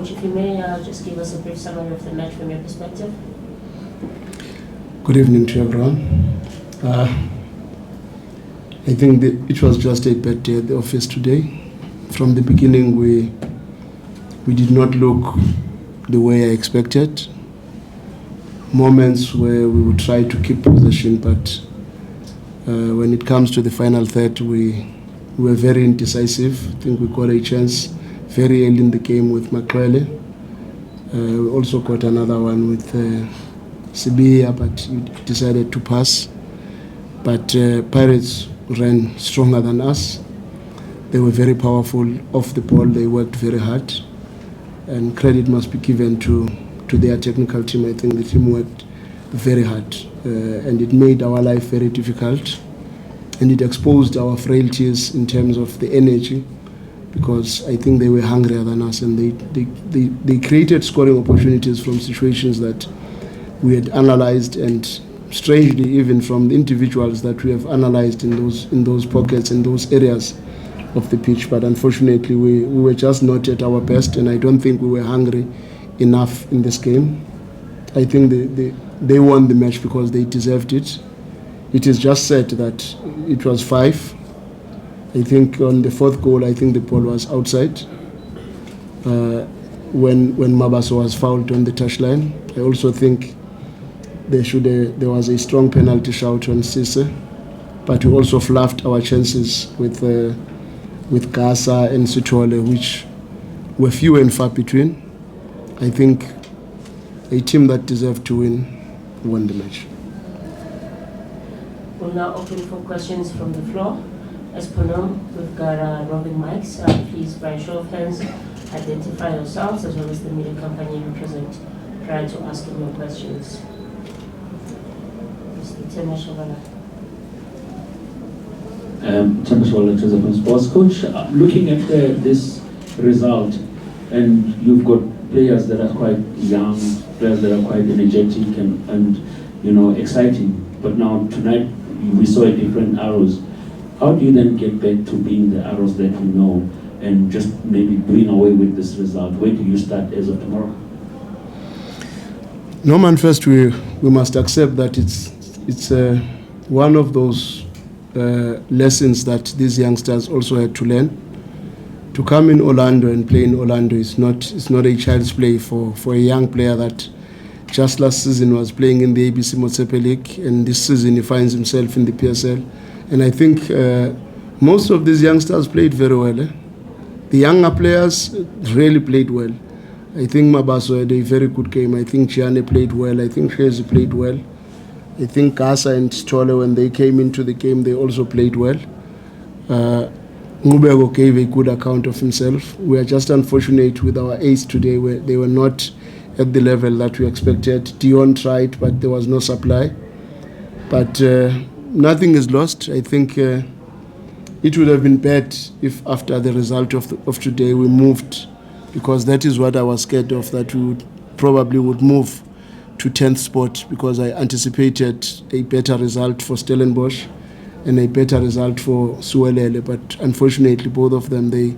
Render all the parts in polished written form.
Coach, if you may just give us a brief summary of the match from your perspective. Good evening to everyone. I think it was just a bad day at the office today. From the beginning, we did not look the way I expected. Moments where we would try to keep possession, but when it comes to the final third, we were very indecisive. I think we got a chance very early in the game with Manqoba. We also got another one with Sibia, but we decided to pass. But Pirates ran stronger than us. They were very powerful off the ball. They worked very hard, and credit must be given to their technical team. I think the team worked very hard, and it made our life very difficult, and it exposed our frailties in terms of the energy, because I think they were hungrier than us, and they created scoring opportunities from situations that we had analyzed, and strangely even from the individuals that we have analyzed in those pockets, in those areas of the pitch. But unfortunately we were just not at our best, and I don't think we were hungry enough in this game. I think they won the match because they deserved it. It is just said that it was 5. I think on the fourth goal, I think the ball was outside when Mabaso was fouled on the touchline. I also think there was a strong penalty shout on Cisse, but we also fluffed our chances with Gaza and Sitole, which were few and far between. I think a team that deserved to win won the match. We'll now open for questions from the floor. As per norm, we've got roving mics. Please, by show of hands, identify yourselves as well as the media company you represent prior to asking your questions. Mr. Tema Shavala. From Sports Coach, looking at this result, and you've got players that are quite young, players that are quite energetic and exciting. But now tonight we saw a different Arrows. How do you then get back to being the Arrows that you know, and just maybe doing away with this result? Where do you start as of tomorrow? Norman, first we must accept that it's one of those lessons that these youngsters also had to learn. To come in Orlando and play in Orlando is not a child's play for a young player that just last season was playing in the ABC Motsepe League, and this season he finds himself in the PSL. And I think most of these youngsters played very well. The younger players really played well. I think Mabaso had a very good game. I think Gianni played well. I think Cisse played well. I think Gaza and Tole, when they came into the game, they also played well. Ngubeko gave a good account of himself. We are just unfortunate with our ace today, where they were not at the level that we expected. Dion tried, but there was no supply. But nothing is lost. I think it would have been bad if after the result of today we moved, because that is what I was scared of, that we probably would move to 10th spot, because I anticipated a better result for Stellenbosch and a better result for Suwelele. But unfortunately, both of them, they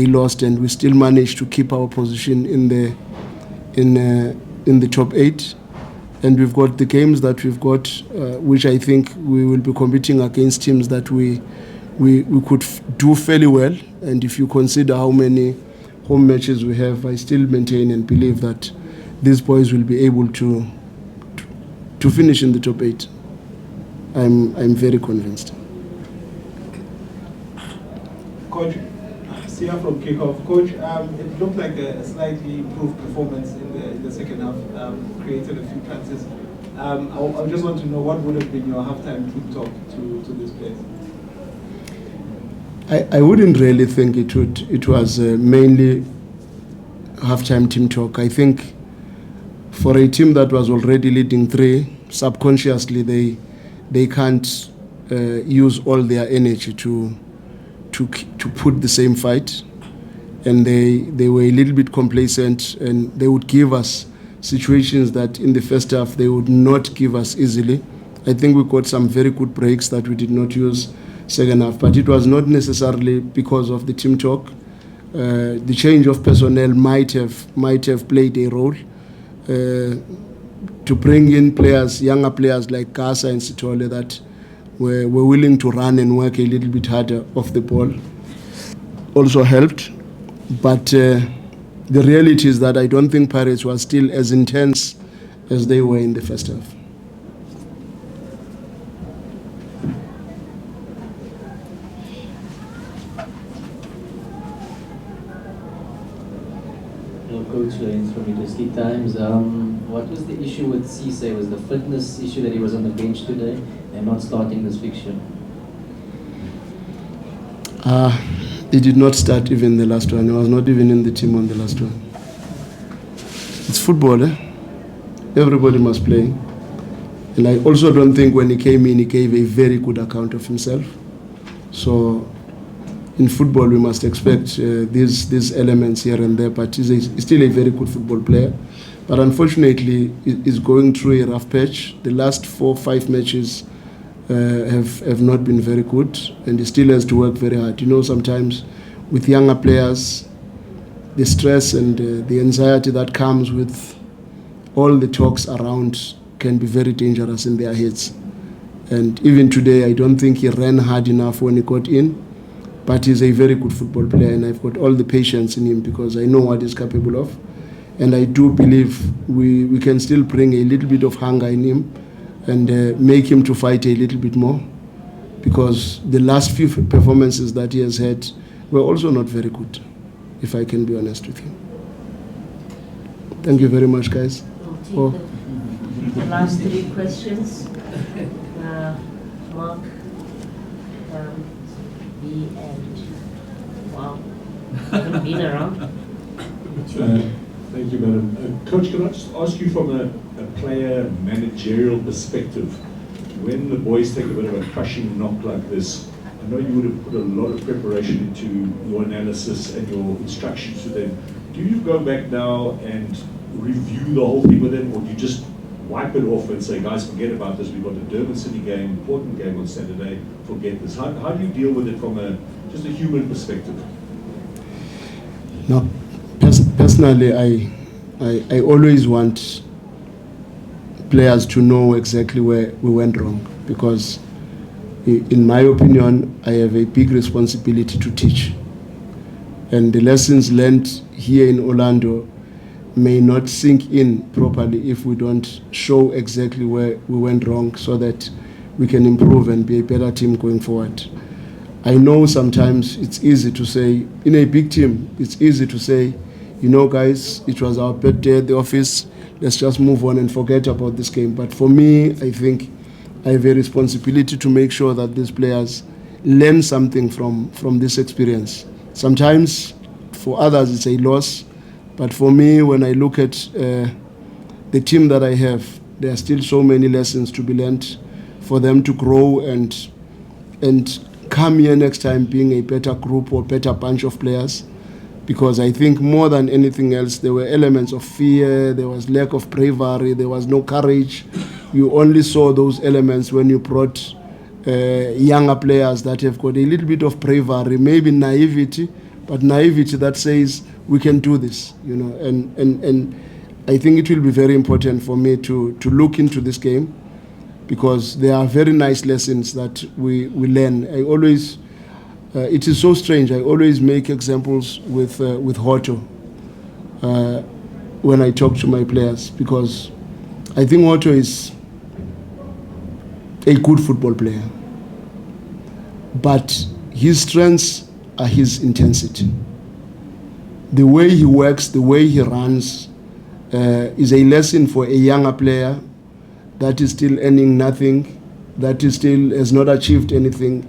lost, and we still managed to keep our position in the top 8. And we've got the games that we've got, which I think we will be competing against teams that we could do fairly well. And if you consider how many home matches we have, I still maintain and believe that these boys will be able to finish in the top 8. I'm very convinced. Coach, Sia from Kickoff. Coach, it looked like a slightly improved performance in the second half, created a few chances. I just want to know what would have been your halftime team talk to this place. I wouldn't really think it was mainly halftime team talk. I think for a team that was already leading 3, subconsciously they can't use all their energy to put the same fight, and they were a little bit complacent, and they would give us situations that in the first half they would not give us easily. I think we got some very good breaks that we did not use second half, but it was not necessarily because of the team talk. The change of personnel might have played a role to bring in players, younger players like Cisse and Sitole that were willing to run and work a little bit harder off the ball. Also helped, but the reality is that I don't think Pirates were still as intense as they were in the first half. Coach Lanes from Industry Times. What was the issue with Cisse? Was the fitness issue that he was on the bench today and not starting this fixture? He did not start even the last one. He was not even in the team on the last one. It's football, eh? Everybody must play. And I also don't think when he came in, he gave a very good account of himself. So in football, we must expect these elements here and there, but he's still a very good football player. But unfortunately, he's going through a rough patch. The last 4-5 matches have not been very good, and he still has to work very hard. You know, sometimes with younger players, the stress and the anxiety that comes with all the talks around can be very dangerous in their heads. And even today, I don't think he ran hard enough when he got in. But he's a very good football player, and I've got all the patience in him because I know what he's capable of. And I do believe we can still bring a little bit of hunger in him and make him to fight a little bit more, because the last few performances that he has had were also not very good, if I can be honest with you. Thank you very much, guys. We'll take the last 3 questions. Mark. And wow, haven't been around. Thank you, Madam. Coach, can I just ask you from a player managerial perspective, when the boys take a bit of a crushing knock like this, I know you would have put a lot of preparation into your analysis and your instructions to them. Do you go back now and review the whole thing with them, or do you just wipe it off and say, guys, forget about this, we've got a Durban City game, important game on Saturday, forget this? How do you deal with it from just a human perspective? No, personally, I always want players to know exactly where we went wrong, because in my opinion, I have a big responsibility to teach. And the lessons learned here in Orlando may not sink in properly if we don't show exactly where we went wrong, so that we can improve and be a better team going forward. I know sometimes it's easy to say, in a big team, it's easy to say, you know, guys, it was our bad day at the office, let's just move on and forget about this game. But for me, I think I have a responsibility to make sure that these players learn something from this experience. Sometimes for others it's a loss, but for me, when I look at the team that I have, there are still so many lessons to be learned for them to grow and come here next time being a better group or better bunch of players. Because I think more than anything else, there were elements of fear, there was lack of bravery, there was no courage. You only saw those elements when you brought younger players that have got a little bit of bravery, maybe naivety, but naivety that says we can do this, you know. And I think it will be very important for me to look into this game, because there are very nice lessons that we learn. I always, it is so strange, I always make examples with Hoto when I talk to my players, because I think Hoto is a good football player, but his strengths are his intensity. The way he works, the way he runs is a lesson for a younger player that is still earning nothing, that is still has not achieved anything.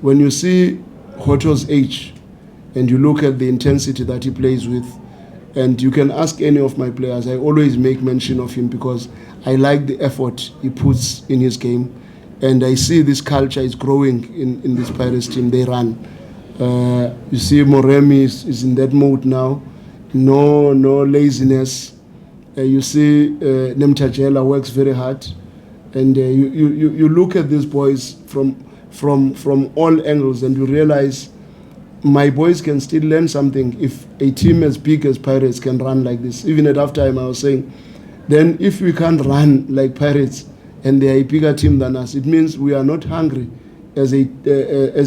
When you see Hoto's age and you look at the intensity that he plays with, and you can ask any of my players, I always make mention of him because I like the effort he puts in his game, and I see this culture is growing in this Pirates team. They run. You see Moremi is in that mode now. No laziness. You see Managerial works very hard, and you look at these boys from all angles, and you realize my boys can still learn something if a team as big as Pirates can run like this. Even at halftime, I was saying, then if we can't run like Pirates and they are a bigger team than us, it means we are not hungry as a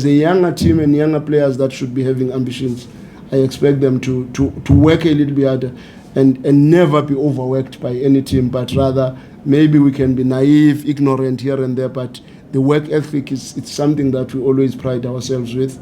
younger team and younger players that should be having ambitions. I expect them to work a little bit harder and never be overworked by any team, but rather maybe we can be naive, ignorant here and there, but the work ethic it's something that we always pride ourselves with.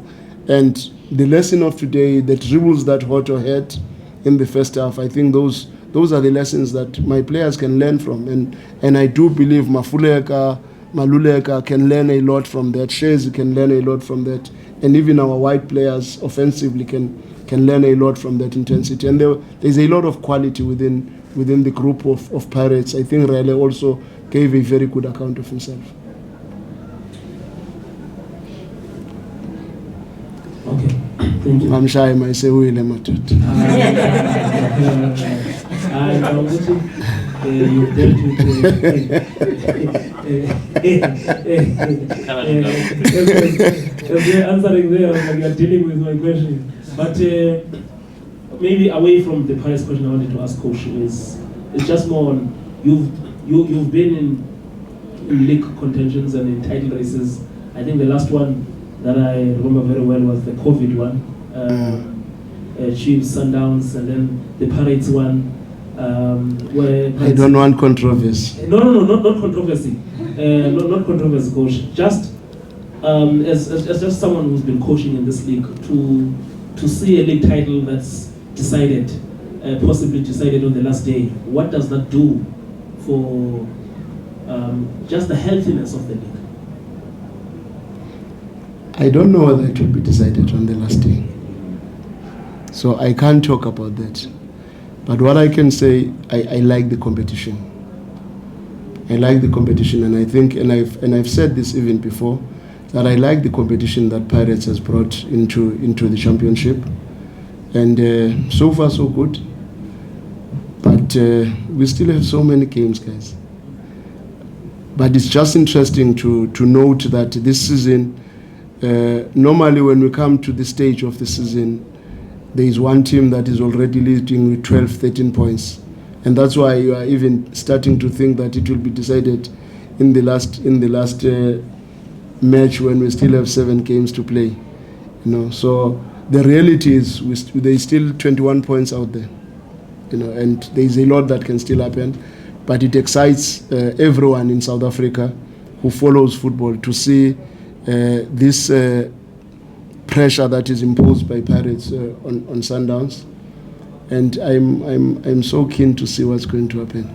And the lesson of today, the dribbles that Hoto had in the first half, I think those are the lessons that my players can learn from. And I do believe Mafuleka, Maluleka can learn a lot from that. Shays can learn a lot from that. And even our white players offensively can learn a lot from that intensity. And there's a lot of quality within the group of Pirates. I think Rale also gave a very good account of himself. Okay, thank you. I'm shy, I say, Will Matut. You've dealt with as you're answering there, like you're dealing with my question. But maybe away from the Paris question, I wanted to ask Coach is just more on you've been in league contentions and in title races. I think the last one that I remember very well was the COVID one, Chiefs, Sundowns, and then the Pirates one. Where I don't want controversy. No, not controversy. Not controversy, Coach. Just as just someone who's been coaching in this league, to see a league title that's decided, possibly decided on the last day, what does that do for just the healthiness of the league? I don't know whether it will be decided on the last day, so I can't talk about that. But what I can say, I like the competition. I like the competition, and I think, and I've said this even before, that I like the competition that Pirates has brought into the championship, and so far so good. But we still have so many games, guys. But it's just interesting to note that this season, normally when we come to the stage of the season, there is one team that is already leading with 12, 13 points. And that's why you are even starting to think that it will be decided in the last match when we still have 7 games to play. So the reality is there is still 21 points out there. And there is a lot that can still happen. But it excites everyone in South Africa who follows football to see this pressure that is imposed by Pirates on Sundowns, and I'm so keen to see what's going to happen.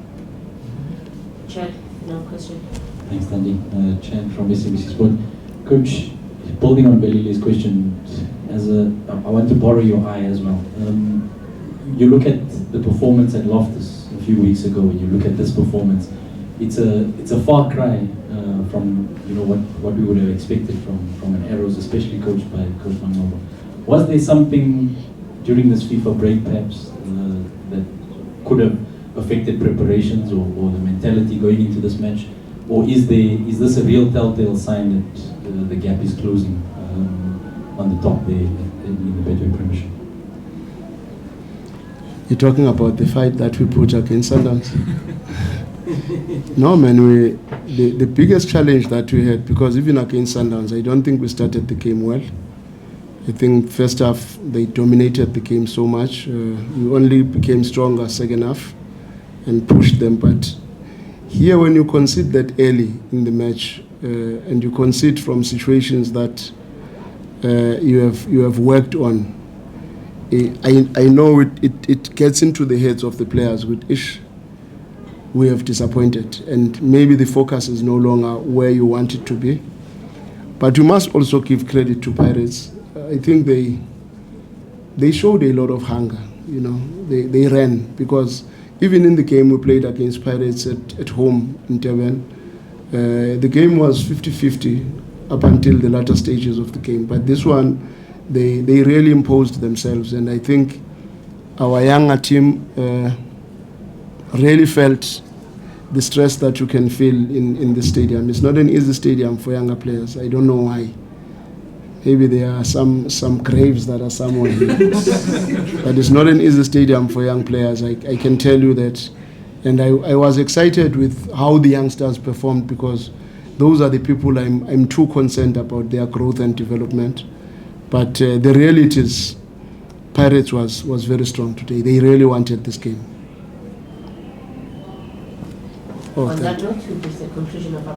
Chad, no question. Thanks, Dandy. Chad from SABC Sport. Coach, building on Belile's question, I want to borrow your eye as well. You look at the performance at Loftus a few weeks ago, and you look at this performance. It's a far cry from what we would have expected from an Arrows, especially coached by Coach Manqoba. Was there something during this FIFA break perhaps that could have affected preparations or the mentality going into this match, or is this a real telltale sign that the gap is closing on the top there in the Betway Premiership? You're talking about the fight that we put against Sundowns? No, man, the biggest challenge that we had, because even against Sundowns, I don't think we started the game well. I think first half, they dominated the game so much. We only became stronger second half and pushed them. But here, when you concede that early in the match, and you concede from situations that you have worked on, I know it gets into the heads of the players with ish. We have disappointed, and maybe the focus is no longer where you want it to be. But you must also give credit to Pirates. I think they showed a lot of hunger. They ran, because even in the game we played against Pirates at home in Durban, the game was 50-50 up until the latter stages of the game. But this one, they really imposed themselves, and I think our younger team really felt the stress that you can feel in the stadium. It's not an easy stadium for younger players. I don't know why. Maybe there are some graves that are somewhere here. But it's not an easy stadium for young players, I can tell you that. And I was excited with how the youngsters performed, because those are the people I'm too concerned about their growth and development. But the reality is, Pirates was very strong today. They really wanted this game. On that note, we reach the conclusion of our